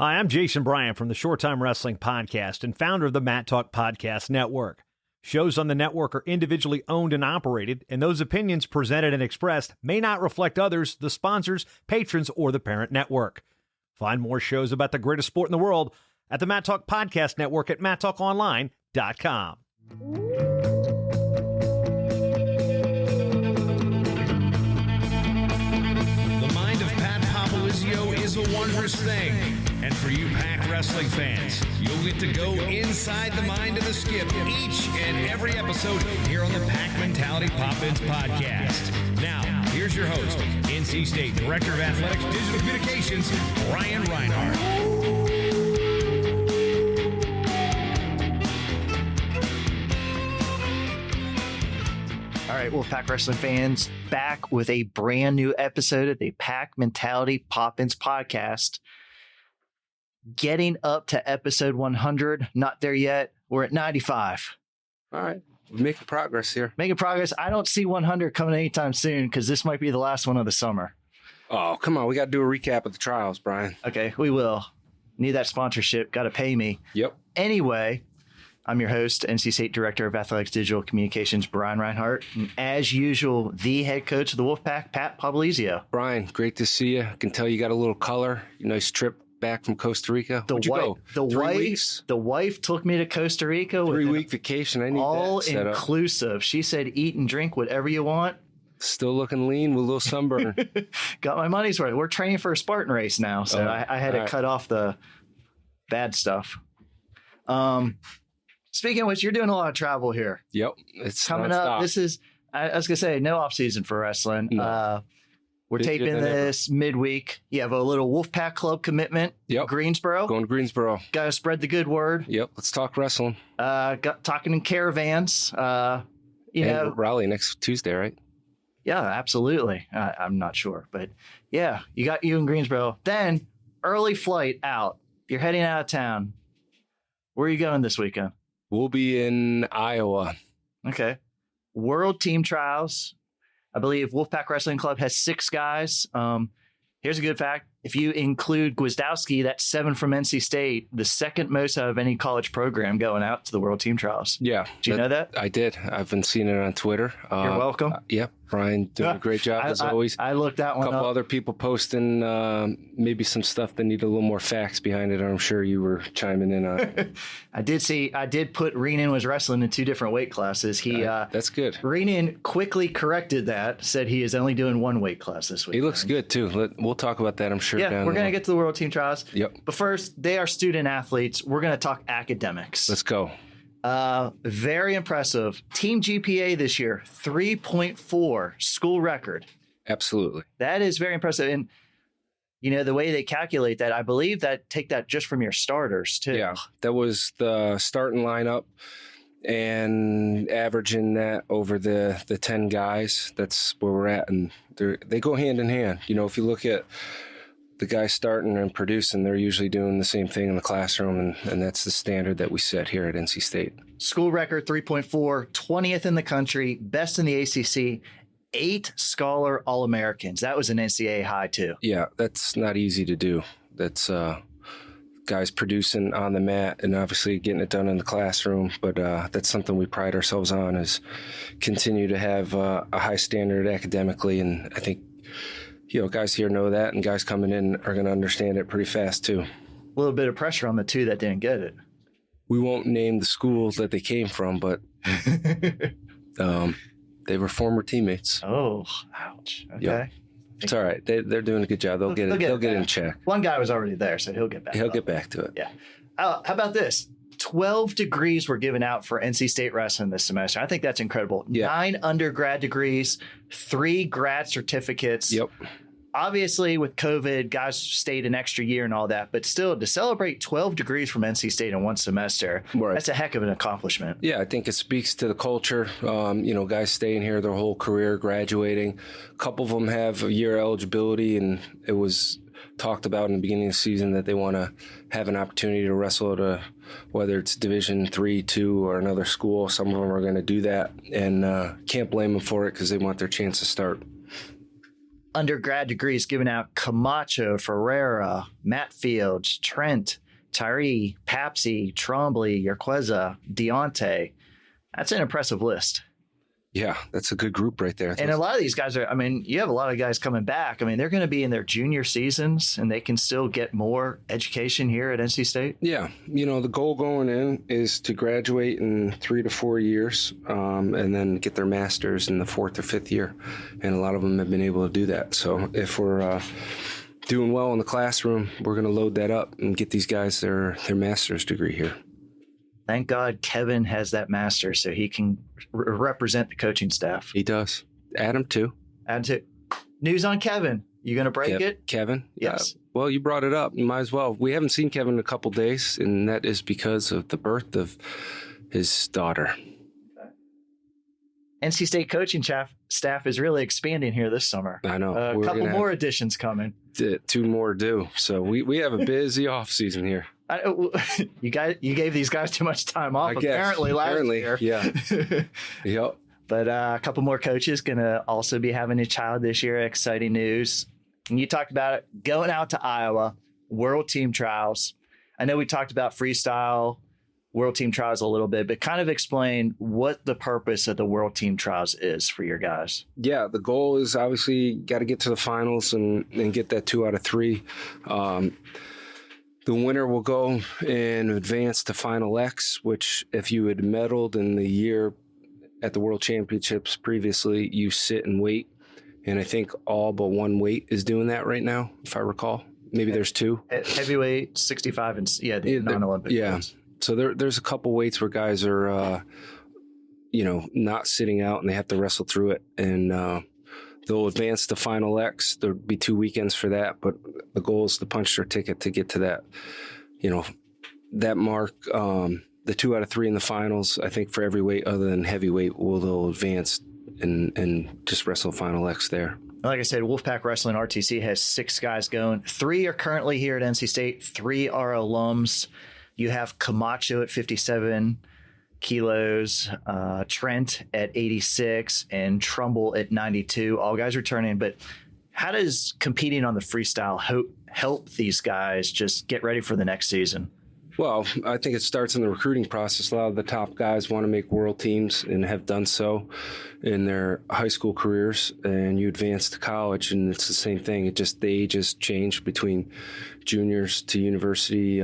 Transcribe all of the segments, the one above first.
Hi, I'm Jason Bryan from the Short-Time Wrestling Podcast and founder of the Mat Talk Podcast Network. Shows on the network are individually owned and operated, and those opinions presented and expressed may not reflect others, the sponsors, patrons, or the parent network. Find more shows about the greatest sport in the world at the Mat Talk Podcast Network at mattalkonline.com. The mind of Pat Popolizio is a wondrous thing. And for you Pack Wrestling fans, you'll get to go inside the mind of the Skip each and every episode here on the Pack Mentality Pop-Ins podcast. Now, here's your host, NC State Director of Athletics Digital Communications, Brian Reinhardt. All right, Wolfpack Wrestling fans, back with a brand new episode of the Pack Mentality Pop-Ins podcast. Getting up to episode 100. Not there yet. We're at 95. All right. We're making progress here. Making progress. I don't see 100 coming anytime soon because this might be the last one of the summer. Oh, come on. We got to do a recap of the trials, Brian. Okay, we will. Need that sponsorship. Got to pay me. Yep. Anyway, I'm your host, NC State Director of Athletics Digital Communications, Brian Reinhardt. And as usual, the head coach of the Wolfpack, Pat Popolizio. Brian, great to see you. I can tell you got a little color. Nice trip back from Costa Rica. Where'd you go? 3 weeks? The wife took me to Costa Rica. 3-week vacation. I need all that set inclusive. Up. She said, eat and drink whatever you want. Still looking lean with a little sunburn. Got my money's worth. We're training for a Spartan race now, so I had to cut off the bad stuff. Speaking of which, you're doing a lot of travel here. Yep. It's coming up. This is, I was going to say, no off season for wrestling. No. We're taping this midweek. You have a little Wolfpack Club commitment. Yep. Greensboro. Going to Greensboro. Got to spread the good word. Yep. Let's talk wrestling. Got talking in caravans. You know, Raleigh next Tuesday, right? Yeah, absolutely. I'm not sure, but yeah, you got you in Greensboro. Then early flight out. You're heading out of town. Where are you going this weekend? We'll be in Iowa. Okay. World Team Trials. I believe Wolfpack Wrestling Club has 6 guys. Here's a good fact. If you include Gwizdowski, that's 7 from NC State, the second most out of any college program going out to the World Team Trials. Yeah. Do you know that? I did. I've been seeing it on Twitter. You're welcome. Yep. Brian doing a great job as always. I looked that one up. A couple other people posting maybe some stuff that need a little more facts behind it. I'm sure you were chiming in on. I did put Renan was wrestling in 2 different weight classes. That's good. Renan quickly corrected that, said he is only doing 1 weight class this week. He looks good too. We'll talk about that, I'm sure. Yeah, we're going to get to the World Team Trials. Yep. But first, they are student athletes. We're going to talk academics. Let's go. Very impressive. Team GPA this year, 3.4, school record. Absolutely. That is very impressive. And, you know, the way they calculate that, I believe that take that just from your starters, too. Yeah, that was the starting lineup and averaging that over the 10 guys. That's where we're at. And they go hand in hand. You know, if you look at the guys starting and producing, they're usually doing the same thing in the classroom, and that's the standard that we set here at NC State. School record 3.4, 20th in the country, best in the ACC, 8 scholar All-Americans. That was an NCAA high, too. Yeah, that's not easy to do. That's guys producing on the mat and obviously getting it done in the classroom, but that's something we pride ourselves on, is continue to have a high standard academically, and I think guys here know that, and guys coming in are going to understand it pretty fast, too. A little bit of pressure on the 2 that didn't get it. We won't name the schools that they came from, but they were former teammates. Oh, ouch. Okay. Yep. It's all right. They're doing a good job. They'll get it in check. One guy was already there, so he'll get back. He'll get back to it. Yeah. How about this? 12 degrees were given out for NC State wrestling this semester. I think that's incredible. Yeah. 9 undergrad degrees, 3 grad certificates. Yep. Obviously, with COVID, guys stayed an extra year and all that, but still, to celebrate 12 degrees from NC State in one semester, right, that's a heck of an accomplishment. Yeah, I think it speaks to the culture. Guys staying here their whole career, graduating. A couple of them have a year eligibility, and it was talked about in the beginning of the season that they want to have an opportunity to wrestle at whether it's Division 3, 2, or another school. Some of them are going to do that, and can't blame them for it because they want their chance to start. undergrad degrees giving out Camacho, Ferreira, Matt Fields, Trent, Tyree, Papsy, Trombley, Urquiza, Deontay. That's an impressive list. Yeah, that's a good group right there. And a lot of these guys you have a lot of guys coming back. They're going to be in their junior seasons and they can still get more education here at NC State. Yeah. The goal going in is to graduate in 3 to 4 years and then get their master's in the 4th or 5th year. And a lot of them have been able to do that. So if we're doing well in the classroom, we're going to load that up and get these guys their master's degree here. Thank God Kevin has that master so he can represent the coaching staff. He does. Adam, too. Add to news on Kevin. You going to break it? Kevin? Yes. Well, you brought it up. You might as well. We haven't seen Kevin in a couple days, and that is because of the birth of his daughter. NC State coaching staff is really expanding here this summer. I know. A couple more additions coming. 2 more due. So we have a busy off season here. You gave these guys too much time off apparently last year. Yeah. Yep. But a couple more coaches going to also be having a child this year. Exciting news. And you talked about it going out to Iowa, World Team Trials. I know we talked about freestyle, World Team Trials a little bit, but kind of explain what the purpose of the World Team Trials is for your guys. Yeah, the goal is obviously got to get to the finals and get that 2 out of 3. The winner will go and advance to Final X, which if you had medaled in the year at the World Championships previously, you sit and wait. And I think all but 1 weight is doing that right now, if I recall. Maybe there's 2. Heavyweight, 65, and the non-Olympic. Yeah. Weights. So there's a couple weights where guys are, not sitting out and they have to wrestle through it. And they'll advance to Final X. There'll be 2 weekends for that, but the goal is to punch their ticket to get to that, that mark. The 2 out of 3 in the finals, I think for every weight other than heavyweight, they'll advance and just wrestle Final X there. Like I said, Wolfpack Wrestling RTC has 6 guys going. 3 are currently here at NC State. 3 are alums. You have Camacho at 57 kilos, Trent at 86, and Trumbull at 92. All guys returning. But how does competing on the freestyle help these guys just get ready for the next season? Well, I think it starts in the recruiting process. A lot of the top guys want to make world teams and have done so in their high school careers, and you advance to college, and it's the same thing. The ages change between juniors to university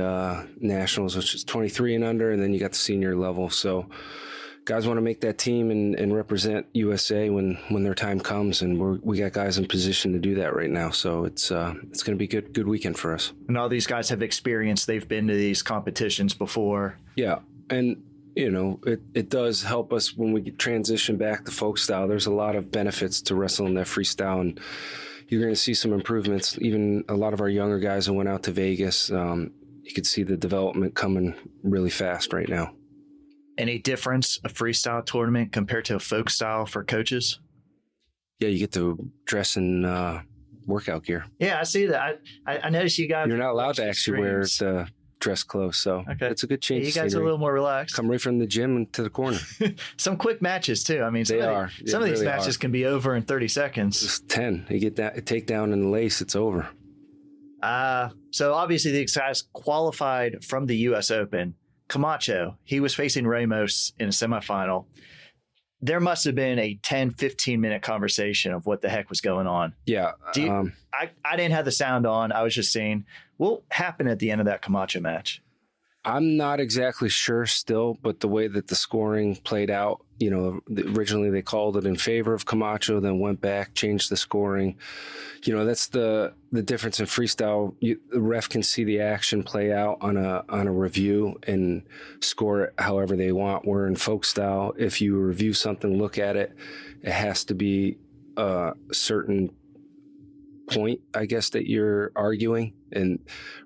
nationals, which is 23 and under, and then you got the senior level. So guys want to make that team and represent USA when their time comes, and we got guys in position to do that right now. So it's going to be a good weekend for us. And all these guys have experience. They've been to these competitions before. Yeah, and it does help us when we transition back to folk style. There's a lot of benefits to wrestling that freestyle, and you're going to see some improvements. Even a lot of our younger guys that went out to Vegas, you could see the development coming really fast right now. Any difference, a freestyle tournament compared to a folk style for coaches? Yeah, you get to dress in workout gear. Yeah, I see that. I noticed you guys. You're not allowed to actually wear the dress clothes, so it's a good change. Yeah, you guys are a little more relaxed. Come right from the gym to the corner. Some quick matches too. I mean, some of these matches can be over in 30 seconds. Just 10. You get that takedown in the lace, it's over. So obviously these guys qualified from the U.S. Open. Camacho, he was facing Ramos in a semifinal. There must have been a 10, 15-minute conversation of what the heck was going on. Yeah. I didn't have the sound on. I was just saying, what happened at the end of that Camacho match? I'm not exactly sure still, but the way that the scoring played out, originally they called it in favor of Camacho, then went back, changed the scoring. That's the difference in freestyle. The ref can see the action play out on a review and score it however they want. Where in folk style, if you review something, look at it, it has to be a certain point, I guess, that you're arguing. And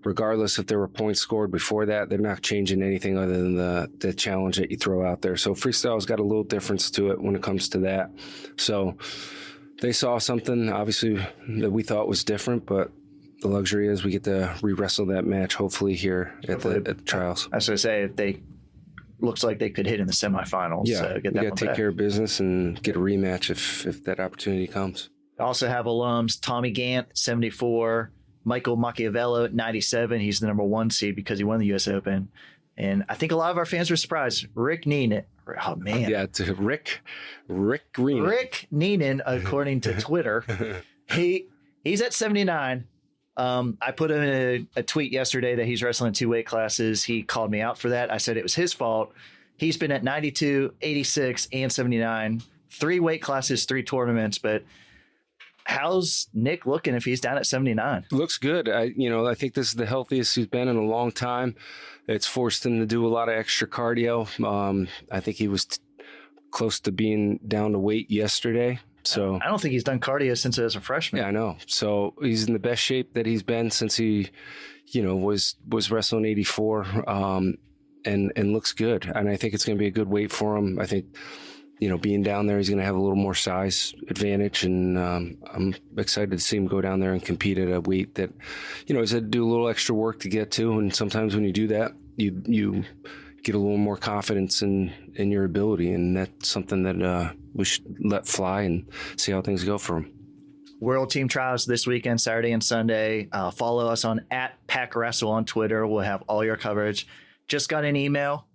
regardless if there were points scored before that, they're not changing anything other than the challenge that you throw out there. So freestyle's got a little difference to it when it comes to that. So they saw something, obviously, that we thought was different, but the luxury is we get to re-wrestle that match, hopefully, here at the trials. I was going to say, if looks like they could hit in the semifinals. Yeah, so we got to take care of business and get a rematch if that opportunity comes. I also have alums Tommy Gant, 74, Michael Machiavello at 97. He's the number 1 seed because he won the U.S. Open. And I think a lot of our fans were surprised. Rick Neenan. Oh, man. Yeah, to Rick Green. Rick Neenan, according to Twitter, he's at 79. I put him in a tweet yesterday that he's wrestling 2 weight classes. He called me out for that. I said it was his fault. He's been at 92, 86, and 79. 3 weight classes, 3 tournaments. But how's Nick looking if he's down at 79? Looks good. I think this is the healthiest he's been in a long time. It's forced him to do a lot of extra cardio. I think he was close to being down to weight yesterday. So I don't think he's done cardio since he was a freshman. Yeah, I know. So he's in the best shape that he's been since he, was wrestling 84, and looks good. And I think it's going to be a good weight for him. I think, being down there, he's going to have a little more size advantage, and I'm excited to see him go down there and compete at a weight that, he's had to do a little extra work to get to. And sometimes when you do that, you get a little more confidence in your ability, and that's something that we should let fly and see how things go for him. World Team Trials this weekend, Saturday and Sunday. Follow us on @PackWrestle on Twitter. We'll have all your coverage. Just got an email.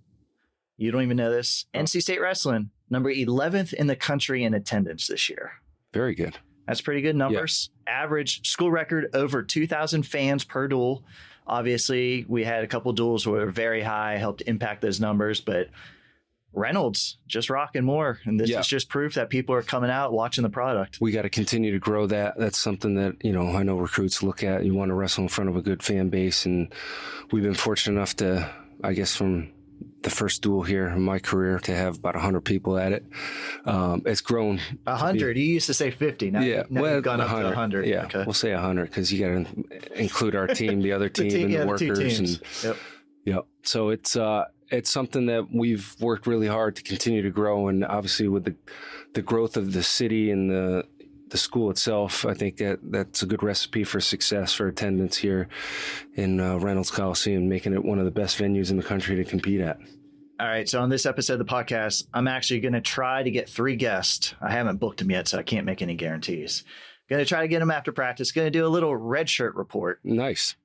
You don't even know this. NC State Wrestling, number 11th in the country in attendance this year. Very good. That's pretty good numbers. Yeah. Average school record over 2,000 fans per duel. Obviously, we had a couple duels who were very high, helped impact those numbers, but Reynolds just rocking more. And this is just proof that people are coming out watching the product. We got to continue to grow that. That's something that, I know recruits look at. You want to wrestle in front of a good fan base. And we've been fortunate enough to, I guess, from the first duel here in my career to have about 100 people at it. It's grown. 100? You used to say 50. Now, you've gone up to 100. Yeah, okay. We'll say 100 because you got to include our team, the other team, and the workers. And, So it's something that we've worked really hard to continue to grow. And obviously with the growth of the city and the school itself, I think that's a good recipe for success for attendance here in Reynolds Coliseum, making it one of the best venues in the country to compete at. All right. So on this episode of the podcast, I'm actually going to try to get 3 guests. I haven't booked them yet, so I can't make any guarantees. Going to try to get them after practice. Going to do a little red shirt report. Nice.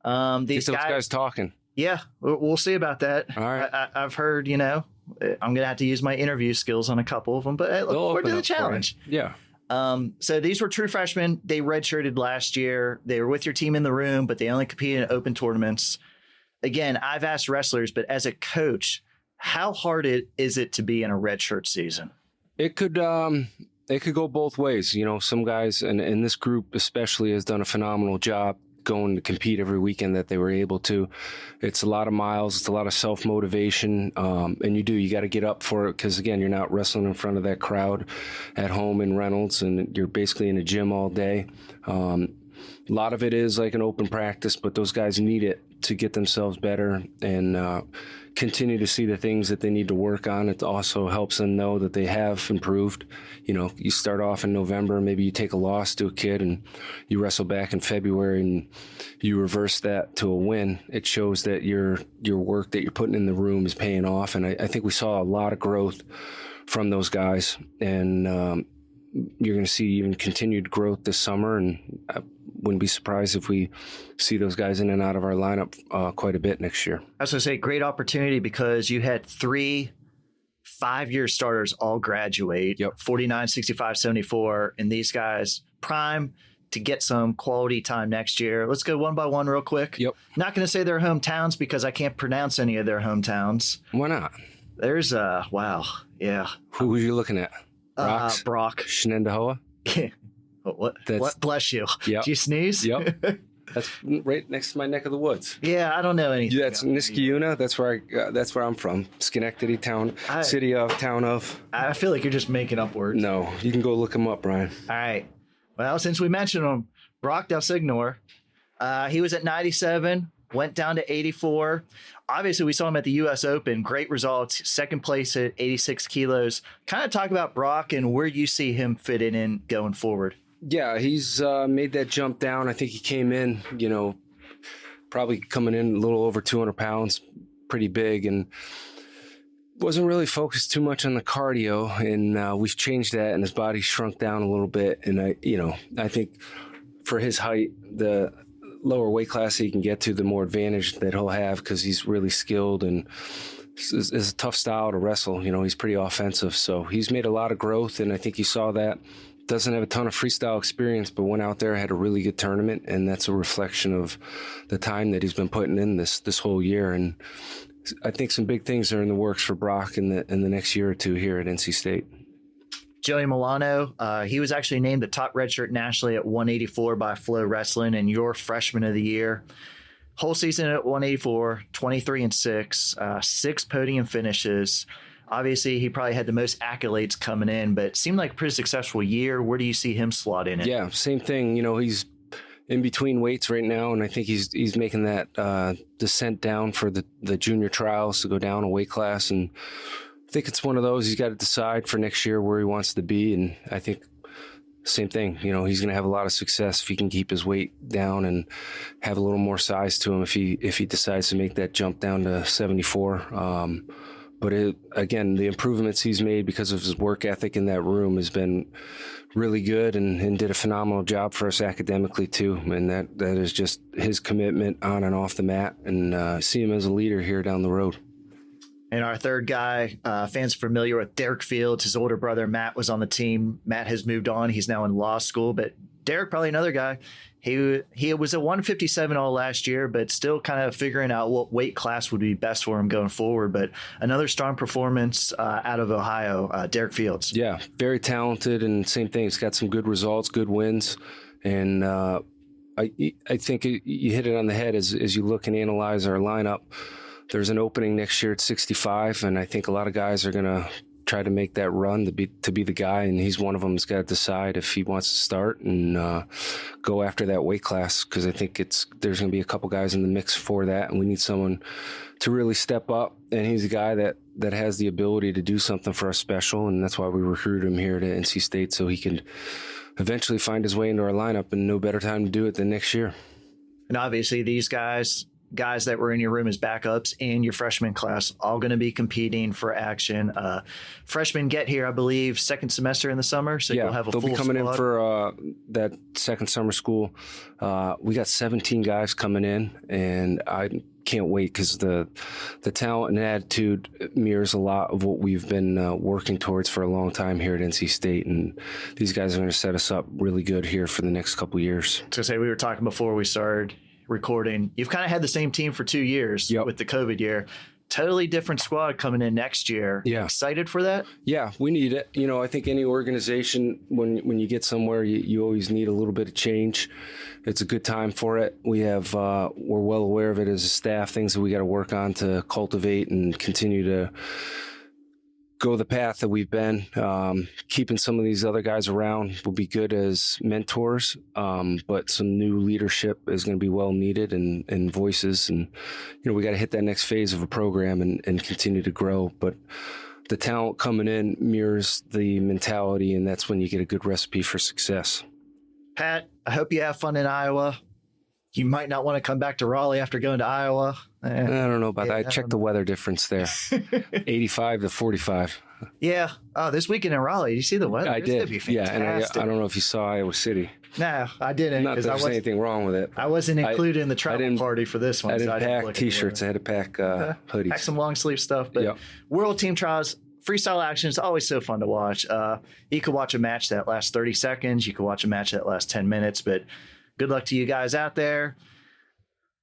These guys talking. Yeah, we'll see about that. All right. I've heard, I'm going to have to use my interview skills on a couple of them, but I look forward to the challenge. Yeah. So these were true freshmen. They redshirted last year. They were with your team in the room, but they only competed in open tournaments. Again, I've asked wrestlers, but as a coach, how hard is it to be in a redshirt season? It could go both ways. Some guys, and this group especially, has done a phenomenal job going to compete every weekend that they were able to. It's a lot of miles. It's a lot of self-motivation. And you got to get up for it because, again, you're not wrestling in front of that crowd at home in Reynolds, and you're basically in a gym all day. A lot of it is like an open practice, but those guys need it to get themselves better and continue to see the things that they need to work on. It also helps them know that they have improved. You start off in November, maybe you take a loss to a kid and you wrestle back in February and you reverse that to a win. It shows that your work that you're putting in the room is paying off. And I think we saw a lot of growth from those guys, and you're going to see even continued growth this summer. And I wouldn't be surprised if we see those guys in and out of our lineup quite a bit next year. I was going to say, great opportunity because you had 3 5-year starters all graduate, 49, 65, 74, and these guys prime to get some quality time next year. Let's go one by one real quick. Not going to say their hometowns because I can't pronounce any of their hometowns. Why not? There's wow. Yeah. Who are you looking at? Brock. Shenandoah? What? Bless you. Yep. Did you sneeze? Yep. That's right next to my neck of the woods. Yeah, I don't know anything. That's Niskayuna. That's where I'm from. Schenectady town, city of, town of. I feel like you're just making up words. No, you can go look him up, Brian. All right. Well, since we mentioned him, Brock DelSignore, he was at 97, went down to 84. Obviously, we saw him at the U.S. Open. Great results. Second place at 86 kilos. Kind of talk about Brock and where you see him fitting in going forward. Yeah, he's made that jump down. I think he came in, probably coming in a little over 200 pounds, pretty big. And, wasn't really focused too much on the cardio, and we've changed that, and his body shrunk down a little bit. And I think for his height, the lower weight class he can get to, the more advantage that he'll have, because he's really skilled and it's a tough style to wrestle. He's pretty offensive, so he's made a lot of growth, and I think you saw that. Doesn't have a ton of freestyle experience, but went out there, had a really good tournament, and that's a reflection of the time that he's been putting in this whole year. And I think some big things are in the works for Brock in the next year or two here at NC State. Joey Milano, he was actually named the top redshirt nationally at 184 by Flow Wrestling, and your freshman of the year. Whole season at 184, 23-6, 6 podium finishes. Obviously, he probably had the most accolades coming in, but it seemed like a pretty successful year. Where do you see him slot in it? Yeah, same thing. He's in between weights right now, and I think he's making that descent down for the junior trials to go down a weight class. And I think it's one of those he's got to decide for next year where he wants to be. And I think same thing. He's going to have a lot of success if he can keep his weight down and have a little more size to him if he decides to make that jump down to 74. But again, the improvements he's made because of his work ethic in that room has been really good, and did a phenomenal job for us academically too. And that is just his commitment on and off the mat, and see him as a leader here down the road. And our third guy, fans familiar with Derek Fields. His older brother, Matt, was on the team. Matt has moved on. He's now in law school. But Derek, probably another guy. He was a 157 all last year, but still kind of figuring out what weight class would be best for him going forward. But another strong performance out of Ohio, Derek Fields. Yeah, very talented, and same thing. He's got some good results, good wins. And I think you hit it on the head as you look and analyze our lineup. There's an opening next year at 65, and I think a lot of guys are going to try to make that run to be the guy, and he's one of them that's got to decide if he wants to start and go after that weight class, because I think there's going to be a couple guys in the mix for that, and we need someone to really step up, and he's a guy that has the ability to do something for us special, and that's why we recruited him here to NC State, so he can eventually find his way into our lineup, and no better time to do it than next year. And obviously these guys that were in your room as backups in your freshman class, all going to be competing for action. Freshmen get here, I believe, second semester in the summer, so you'll have a full squad. They'll be coming in for that second summer school. We got 17 guys coming in, and I can't wait, because the talent and attitude mirrors a lot of what we've been working towards for a long time here at NC State, and these guys are going to set us up really good here for the next couple of years. So we were talking before we started recording, you've kind of had the same team for 2 years. Yep. With the COVID year. Totally different squad coming in next year. Yeah. Excited for that? Yeah, we need it. I think any organization, when you get somewhere, you always need a little bit of change. It's a good time for it. We have, we're well aware of it as a staff, things that we got to work on to cultivate and continue to go the path that we've been. Keeping some of these other guys around will be good as mentors, but some new leadership is going to be well needed, and voices. And, we got to hit that next phase of a program and continue to grow. But the talent coming in mirrors the mentality, and that's when you get a good recipe for success. Pat, I hope you have fun in Iowa. You might not want to come back to Raleigh after going to Iowa. I don't know about that. I checked the weather difference there. 85 to 45. Yeah. Oh, this weekend in Raleigh, did you see the weather? I did. Yeah, and I don't know if you saw Iowa City. No, I didn't. Not that there's anything wrong with it. I wasn't included in the travel party for this one. I didn't pack T-shirts. I had to pack hoodies. Pack some long sleeve stuff. But World Team Trials, freestyle action is always so fun to watch. You could watch a match that lasts 30 seconds. You could watch a match that lasts 10 minutes. But good luck to you guys out there.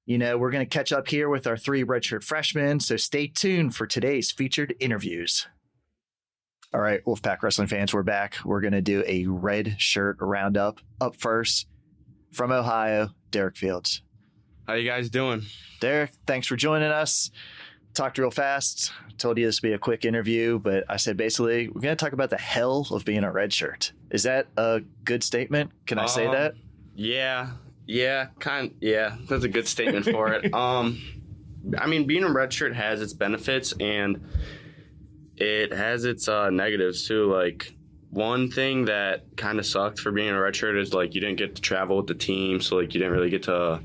We're going to catch up here with our 3 redshirt freshmen, so stay tuned for today's featured interviews. All right, Wolfpack Wrestling fans, we're back. We're going to do a red shirt roundup. Up first, from Ohio, Derek Fields. How you guys doing? Derek, thanks for joining us. Talked real fast. Told you this would be a quick interview, but I said basically we're going to talk about the hell of being a redshirt. Is that a good statement? Can I say that? Yeah, that's a good statement for it. Being a redshirt has its benefits and it has its negatives too. Like, one thing that kind of sucked for being a redshirt is, like, you didn't get to travel with the team, so, like, you didn't really get to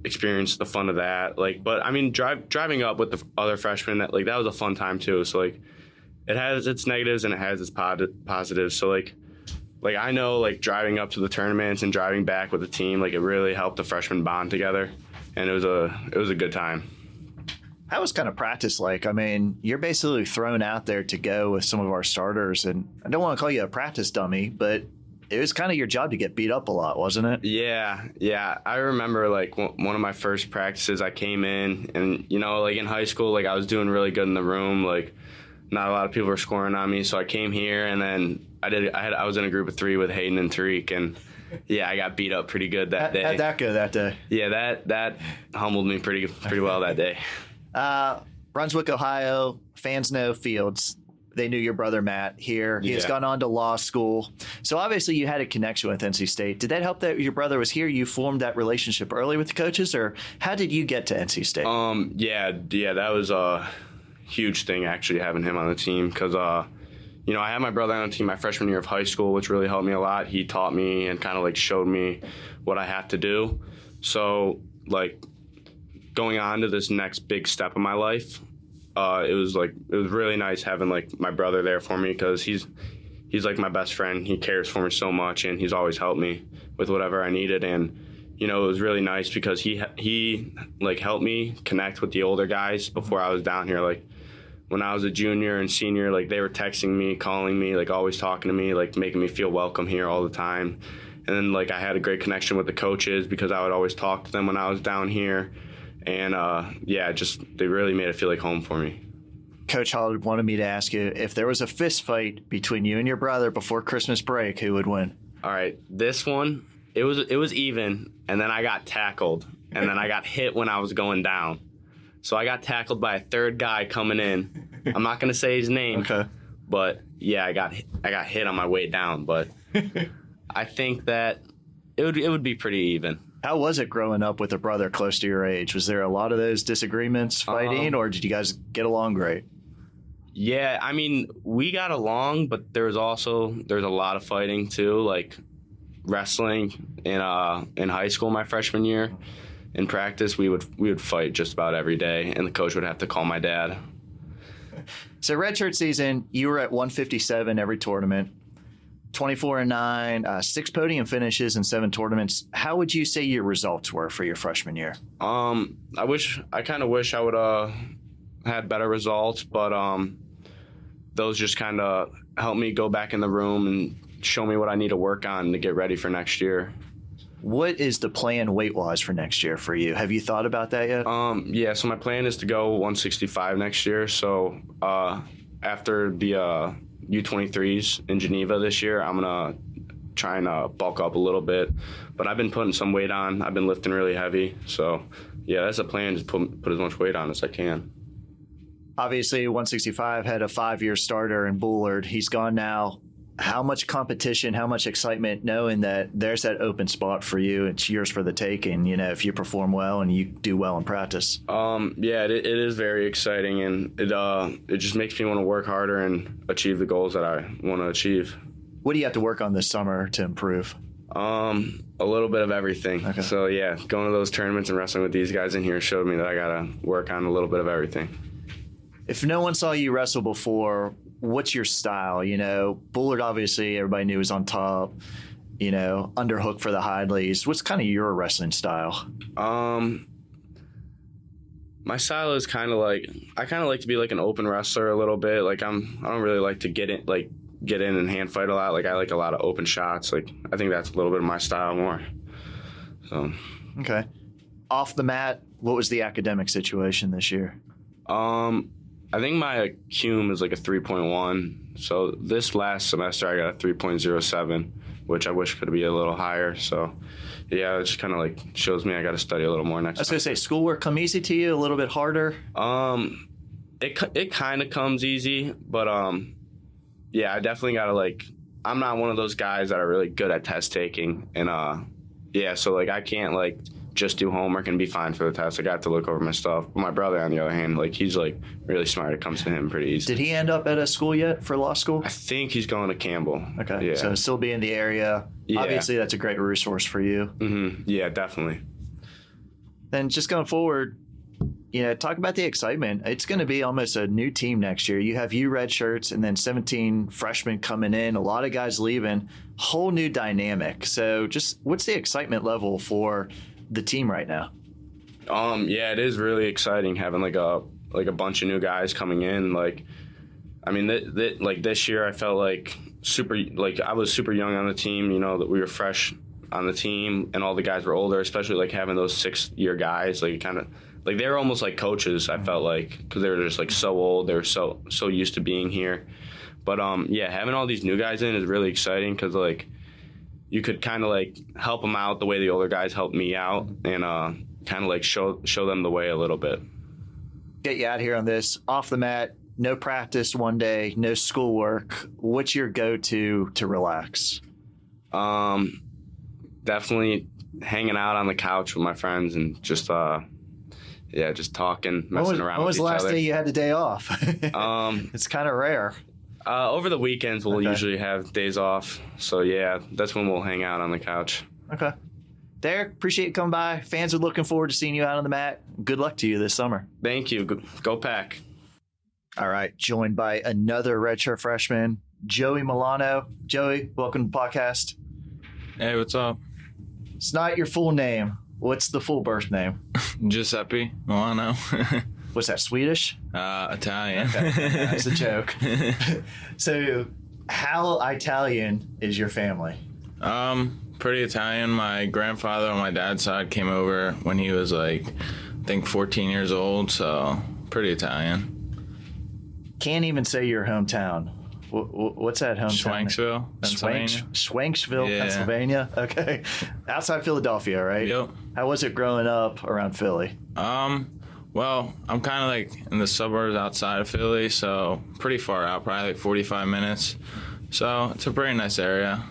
experience the fun of that. Like, but I mean, driving up with the other freshmen, that was a fun time too. So like, it has its negatives and it has its positives. So like I know like driving up to the tournaments and driving back with the team, like it really helped the freshmen bond together, and it was a good time. How was kind of practice like? I mean, you're basically thrown out there to go with some of our starters, and I don't want to call you a practice dummy, but it was kind of your job to get beat up a lot, wasn't it? Yeah. I remember like one of my first practices, I came in and, you know, like in high school, like I was doing really good in the room. Like not a lot of people were scoring on me. So I came here and then I was in a group of 3 with Hayden and Tariq, and yeah, I got beat up pretty good that day. How'd that go that day? Yeah, that humbled me pretty well that day. Brunswick, Ohio, fans know Fields. They knew your brother, Matt, here. He has gone on to law school. So obviously you had a connection with NC State. Did that help that your brother was here? You formed that relationship early with the coaches, or how did you get to NC State? Yeah, that was a huge thing, actually, having him on the team, because, you know, I had my brother on the team my freshman year of high school, which really helped me a lot. He taught me and kind of like showed me what I have to do. So like going on to this next big step in my life, it was really nice having like my brother there for me, because he's like my best friend. He cares for me so much, and he's always helped me with whatever I needed. And you know, it was really nice because he like helped me connect with the older guys before I was down here. Like when I was a junior and senior, like they were texting me, calling me, like always talking to me, like making me feel welcome here all the time. And then like I had a great connection with the coaches because I would always talk to them when I was down here. And they really made it feel like home for me. Coach Hall wanted me to ask you, if there was a fist fight between you and your brother before Christmas break, who would win? All right, this one, it was even, and then I got tackled, and then I got hit when I was going down. So I got tackled by a third guy coming in. I'm not gonna say his name, okay, but yeah, I got hit on my way down. But I think that it would be pretty even. How was it growing up with a brother close to your age? Was there a lot of those disagreements, fighting, or did you guys get along great? Yeah, I mean, we got along, but there's a lot of fighting too, like wrestling in high school my freshman year. In practice, we would fight just about every day, and the coach would have to call my dad. So redshirt season, you were at 157 every tournament. 24-9, 6 podium finishes in 7 tournaments. How would you say your results were for your freshman year? I kind of wish I would had better results, but those just kind of helped me go back in the room and show me what I need to work on to get ready for next year. What is the plan weight-wise for next year for you? Have you thought about that yet? Yeah, so my plan is to go 165 next year. So after the U23s in Geneva this year, I'm gonna try and bulk up a little bit, but I've been putting some weight on. I've been lifting really heavy, so yeah, that's a plan, to put as much weight on as I can. Obviously 165 had a 5-year starter in Bullard. He's gone now. How much competition, how much excitement knowing that there's that open spot for you? It's yours for the taking, you know, if you perform well and you do well in practice. Yeah, it is very exciting, and it just makes me want to work harder and achieve the goals that I want to achieve. What do you have to work on this summer to improve? A little bit of everything. Okay. So yeah, going to those tournaments and wrestling with these guys in here showed me that I gotta work on a little bit of everything. If no one saw you wrestle before, what's your style? You know, Bullard, obviously, everybody knew was on top, you know, underhook for the Hidleys. What's kind of your wrestling style? My style is I kind of like to be like an open wrestler a little bit. Like I don't really like to get in and hand fight a lot. Like I like a lot of open shots. Like I think that's a little bit of my style more. So. Okay. Off the mat, what was the academic situation this year? I think my cum is like a 3.1. So this last semester I got a 3.07, which I wish could be a little higher. So yeah, it just kind of like shows me I got to study a little more next time. I was going to say, schoolwork come easy to you, a little bit harder? It kind of comes easy, but yeah, I definitely got to I'm not one of those guys that are really good at test taking. And yeah, so I can't just do homework and be fine for the test. I got to look over my stuff. But my brother, on the other hand, he's really smart. It comes to him pretty easy. Did he end up at a school yet for law school? I think he's going to Campbell. Okay, yeah. So still be in the area. Yeah. Obviously, that's a great resource for you. Mm-hmm. Yeah, definitely. Then just going forward, talk about the excitement. It's going to be almost a new team next year. You have red shirts and then 17 freshmen coming in, a lot of guys leaving, whole new dynamic. So just what's the excitement level for the team right now? Yeah, it is really exciting having like a bunch of new guys coming in. Like, I mean, this year I felt like I was super young on the team, that we were fresh on the team and all the guys were older, especially like having those 6-year guys, like kind of like they were almost like coaches, I felt like, because they were just like so old. They were so used to being here. But yeah, having all these new guys in is really exciting because like you could kind of like help them out the way the older guys helped me out and kind of like show them the way a little bit. Get you out here on this off the mat, no practice one day, no schoolwork. What's your go-to to relax? Definitely hanging out on the couch with my friends and just just talking, messing around. When was with the each last other. day you had the day off? It's kind of rare. Over the weekends, we'll usually have days off. So yeah, that's when we'll hang out on the couch. Okay. Derek, appreciate you coming by. Fans are looking forward to seeing you out on the mat. Good luck to you this summer. Thank you. Go Pack. All right. Joined by another redshirt freshman, Joey Milano. Joey, welcome to the podcast. Hey, what's up? It's not your full name. What's the full birth name? Giuseppe Milano. What's that, Swedish? Italian. Okay. That's a joke. So how Italian is your family? Pretty Italian. My grandfather on my dad's side came over when he was like, I think 14 years old, so pretty Italian. Can't even say your hometown. What's that hometown? Swanksville, Pennsylvania. Swanksville, Yeah. Pennsylvania. Okay. Outside Philadelphia, right? Yep. How was it growing up around Philly? Well, I'm kind of like in the suburbs outside of Philly, so pretty far out, probably like 45 minutes. So it's a pretty nice area.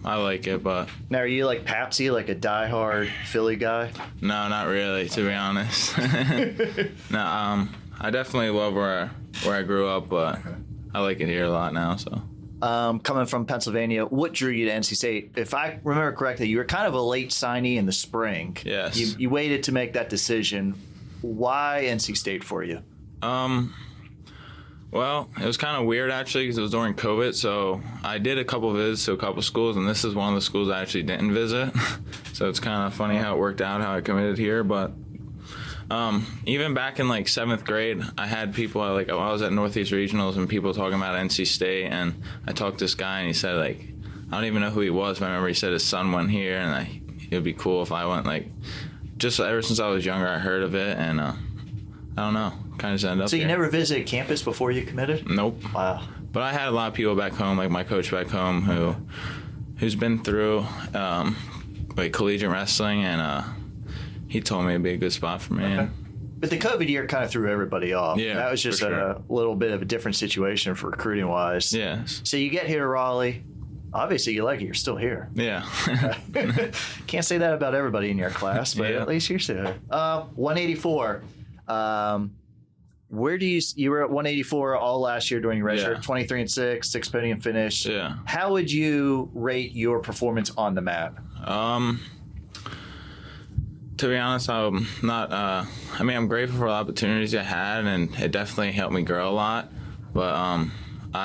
I like it, but Now, are you like Papsy, like a diehard Philly guy? no, not really, to be honest. No, I definitely love where I grew up, but I like it here a lot now. So, Coming from Pennsylvania, what drew you to NC State? If I remember correctly, you were kind of a late signee in the spring. Yes. You waited to make that decision. Why NC State for you? well, it was kind of weird actually because it was during COVID. So I did a couple visits to a couple schools, and this is one of the schools I actually didn't visit. So it's kind of funny how it worked out, how I committed here, but. Even back in like 7th grade, I had people I was at Northeast Regionals and people talking about NC State, and I talked to this guy and he said like, I don't even know who he was, but I remember he said his son went here and it would be cool if I went. Like, just ever since I was younger, I heard of it, and I don't know, kind of just ended up So you here. never visited campus before you committed? Nope. Wow. But I had a lot of people back home, like my coach back home, who's been through like collegiate wrestling, and he told me it'd be a good spot for me. Okay. And, But the COVID year kind of threw everybody off. Yeah, That was just for sure. a little bit of a different situation for recruiting wise. yes. So you get here to Raleigh. Obviously, you like it. You're still here. Yeah. Can't say that about everybody in your class, but Yeah. at least you're still here. 184. Where do you were at 184 all last year during your redshirt, Yeah. 23-6, 6 podium finish. Yeah. How would you rate your performance on the mat? To be honest, I'm not. I'm grateful for the opportunities I had, and it definitely helped me grow a lot. But I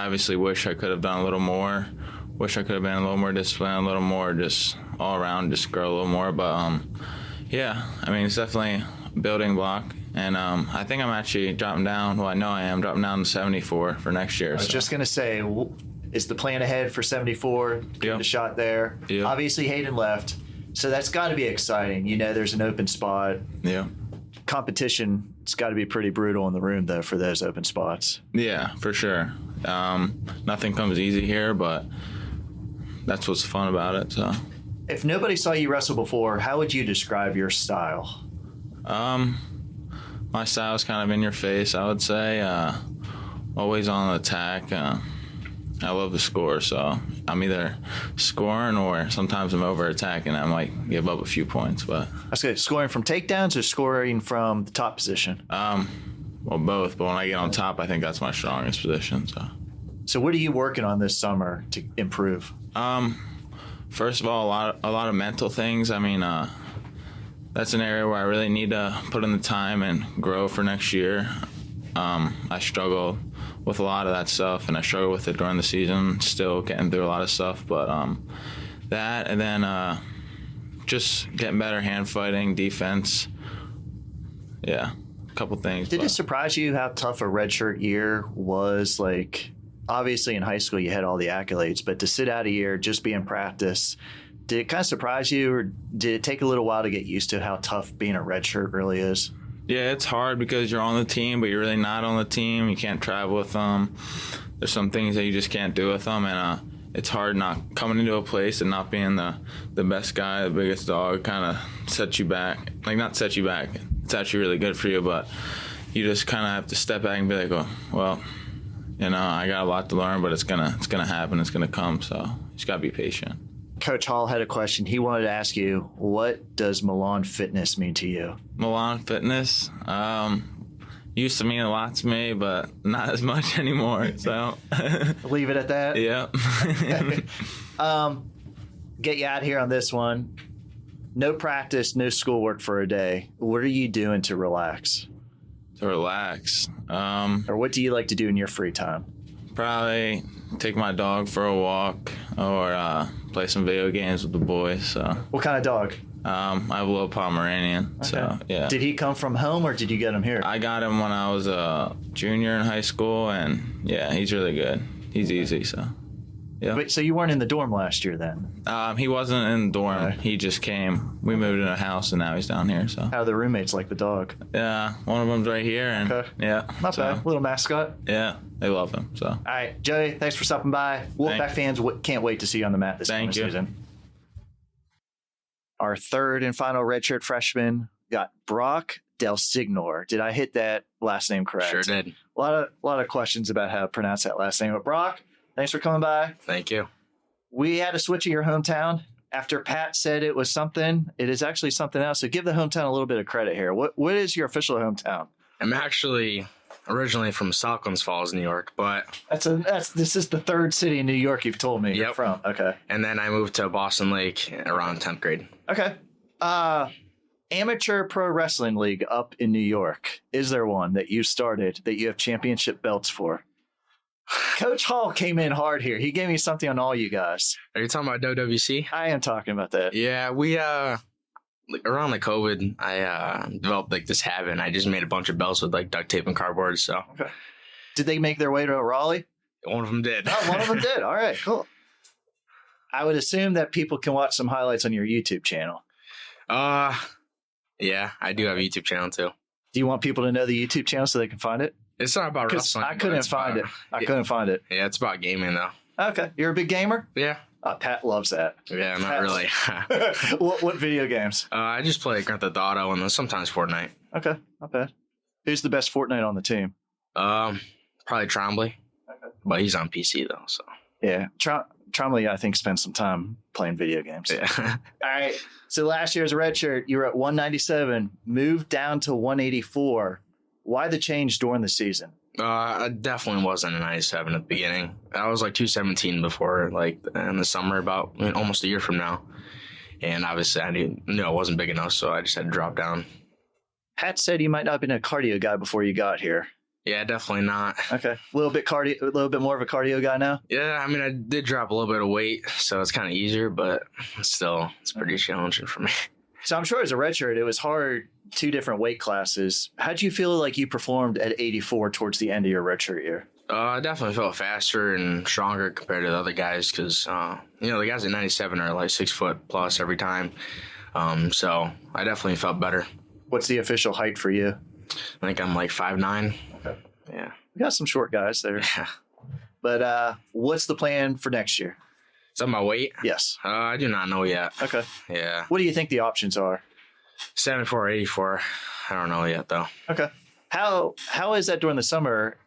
obviously wish I could have done a little more. Wish I could have been a little more disciplined, a little more just all around, just grow a little more. But yeah, it's definitely a building block. And I think I'm actually dropping down. Well, I know I am dropping down to 74 for next year. I was just going to say, is the plan ahead for 74? Give Yep. it a shot there. Yep. Obviously, Hayden left. So that's got to be exciting. There's an open spot. Yeah. Competition, it's got to be pretty brutal in the room, though, for those open spots. Yeah, for sure. Nothing comes easy here, but that's what's fun about it. So, If nobody saw you wrestle before, how would you describe your style? my style is kind of in your face, I would say. Always on the attack. I love to score, so I'm either scoring or sometimes I'm over attacking. I might give up a few points, but That's good. Scoring from takedowns or scoring from the top position? well, both. But when I get on top, I think that's my strongest position. So what are you working on this summer to improve? First of all, a lot of mental things. that's an area where I really need to put in the time and grow for next year. I struggle with a lot of that stuff, and I struggle with it during the season, still getting through a lot of stuff. But that, and then just getting better hand fighting, defense. Yeah, a couple things. Did it surprise you how tough a redshirt year was? Like, obviously in high school you had all the accolades, but to sit out a year, just be in practice, did it kind of surprise you, or did it take a little while to get used to how tough being a redshirt really is? Yeah, it's hard because you're on the team, but you're really not on the team. You can't travel with them. There's some things that you just can't do with them, and it's hard not coming into a place and not being the best guy, the biggest dog, kind of sets you back. Like, not set you back. It's actually really good for you, but you just kind of have to step back and be like, oh, well, you know, I got a lot to learn, but it's gonna happen. It's gonna come. So you just gotta be patient. Coach Hall had a question. He wanted to ask you, what does Milan Fitness mean to you? Milan Fitness used to mean a lot to me, but not as much anymore. So leave it at that. Yeah. Get you out here on this one. No practice, no schoolwork for a day. What are you doing to relax? To relax. Or what do you like to do in your free time? Probably take my dog for a walk or play some video games with the boys. So. What kind of dog? I have a little Pomeranian. Okay. So, yeah. Did he come from home or did you get him here? I got him when I was a junior in high school, and yeah, he's really good. He's easy, so. Yeah. Wait, so you weren't in the dorm last year then? He wasn't in the dorm. Right. He just came. We moved in a house, and now he's down here. So. How are the roommates like the dog? Yeah, one of them's right here, and yeah, not bad. Little mascot. Yeah, they love him. So. All right, Joey, thanks for stopping by. Wolfpack fans can't wait to see you on the mat this season. Our third and final redshirt freshman got Brock DelSignore. Did I hit that last name correct? Sure did. A lot of questions about how to pronounce that last name. But Brock, thanks for coming by. Thank you. We had a switch at your hometown. After Pat said it was something, it is actually something else. So give the hometown a little bit of credit here. What is your official hometown? I'm actually originally from Salklands Falls, New York, but this is the third city in New York you've told me you're from. Okay. And then I moved to Boston Lake around 10th grade. Okay. Amateur pro wrestling league up in New York. Is there one that you started that you have championship belts for? Coach Hall came in hard here. He gave me something on all you guys. Are you talking about WWC? I am talking about that. Yeah, we around the COVID, I developed like this habit. I just made a bunch of belts with like duct tape and cardboard. So, okay. Did they make their way to Raleigh? One of them did. Oh, one of them did. All right, cool. I would assume that people can watch some highlights on your YouTube channel. Yeah, I do have a YouTube channel too. Do you want people to know the YouTube channel so they can find it? It's not about wrestling. I couldn't find it. I couldn't find it. Yeah, it's about gaming though. Okay, you're a big gamer? Yeah. Pat loves that. Yeah, not really. What video games? I just play Grand Theft Auto and then sometimes Fortnite. Okay, not bad. Who's the best Fortnite on the team? Probably Trombley, but he's on PC though. So yeah, Trombley I think spends some time playing video games. Yeah. All right. So last year as a redshirt, you were at 197, moved down to 184. Why the change during the season? I definitely wasn't a 97 at the beginning. I was like 217 before, like in the summer, about almost a year from now. And obviously, I knew I wasn't big enough, so I just had to drop down. Pat said you might not have been a cardio guy before you got here. Yeah, definitely not. Okay, a little bit more of a cardio guy now. Yeah, I mean, I did drop a little bit of weight, so it's kind of easier, but still, it's pretty challenging for me. So I'm sure as a redshirt, it was hard. 2 different weight classes. How'd you feel like you performed at 84 towards the end of your redshirt year? I definitely felt faster and stronger compared to the other guys because, the guys at 97 are like 6 foot plus every time. So I definitely felt better. What's the official height for you? I think I'm like 5'9". Okay. Yeah. We got some short guys there. Yeah. But what's the plan for next year? Is that my weight? Yes. I do not know yet. Okay. Yeah. What do you think the options are? 74, 84. I don't know yet, though. Okay. How is that during the summer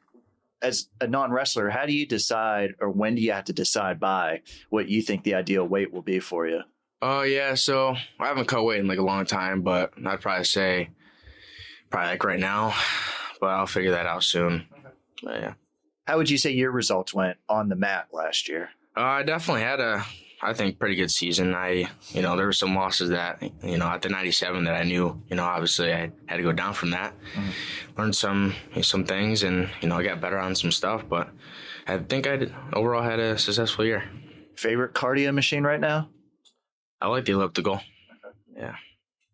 as a non-wrestler? How do you decide, or when do you have to decide by what you think the ideal weight will be for you? Oh, yeah. So I haven't cut weight in like a long time, but I'd probably say like right now, but I'll figure that out soon. Okay. But, yeah. How would you say your results went on the mat last year? I definitely had a I think, pretty good season. There were some losses that, at the 97 that I knew, obviously I had to go down from that. Learned some things, and, I got better on some stuff, but I think overall had a successful year. Favorite cardio machine right now? I like the elliptical. Yeah.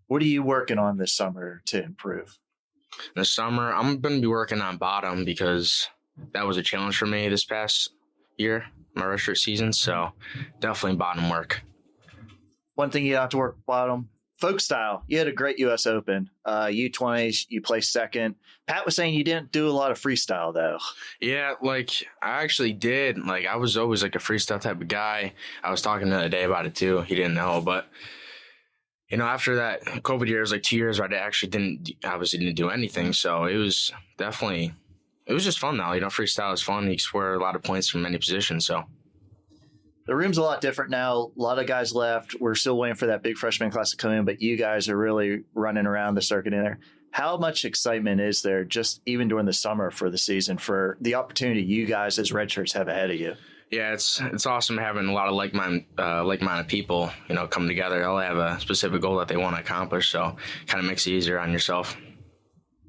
What are you working on this summer to improve? This summer, I'm going to be working on bottom because that was a challenge for me this past year, my redshirt season. So definitely bottom work. One thing you have to work bottom, folk style. You had a great U.S. Open. U20s, you placed second. Pat was saying you didn't do a lot of freestyle, though. Yeah, I actually did. I was always a freestyle type of guy. I was talking the other day about it, too. He didn't know, but after that COVID year, it was 2 years where I actually didn't do anything. So it was just fun now. Freestyle is fun. You can score a lot of points from any position. So the room's a lot different now. A lot of guys left. We're still waiting for that big freshman class to come in, but you guys are really running around the circuit in there. How much excitement is there just even during the summer for the season for the opportunity you guys as redshirts have ahead of you? Yeah, it's awesome having a lot of like-minded people, come together. They all have a specific goal that they want to accomplish, so kind of makes it easier on yourself.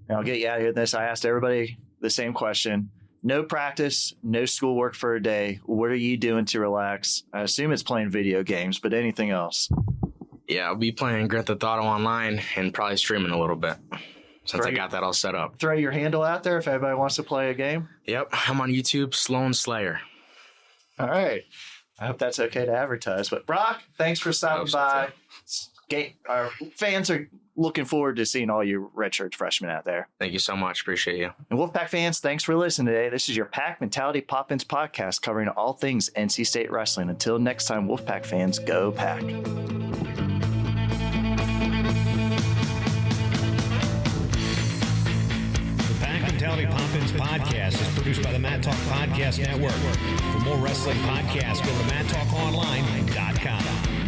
And I'll get you out of here with this. I asked everybody the same question. No practice, no schoolwork for a day. What are you doing to relax? I assume it's playing video games, but anything else? Yeah, I'll be playing Grand Theft Auto online and probably streaming a little bit since I got that all set up. Throw your handle out there if anybody wants to play a game. Yep, I'm on YouTube, Sloan Slayer. All right. I hope that's okay to advertise. But Brock, thanks for stopping by. Our fans are looking forward to seeing all you redshirt freshmen out there. Thank you so much. Appreciate you. And Wolfpack fans, thanks for listening today. This is your Pack Mentality Pop-Ins podcast covering all things NC State wrestling. Until next time, Wolfpack fans, go Pack. Mentality Pop-Ins podcast is produced by the Mat Talk Podcast Network. For more wrestling podcasts, go to mattalkonline.com.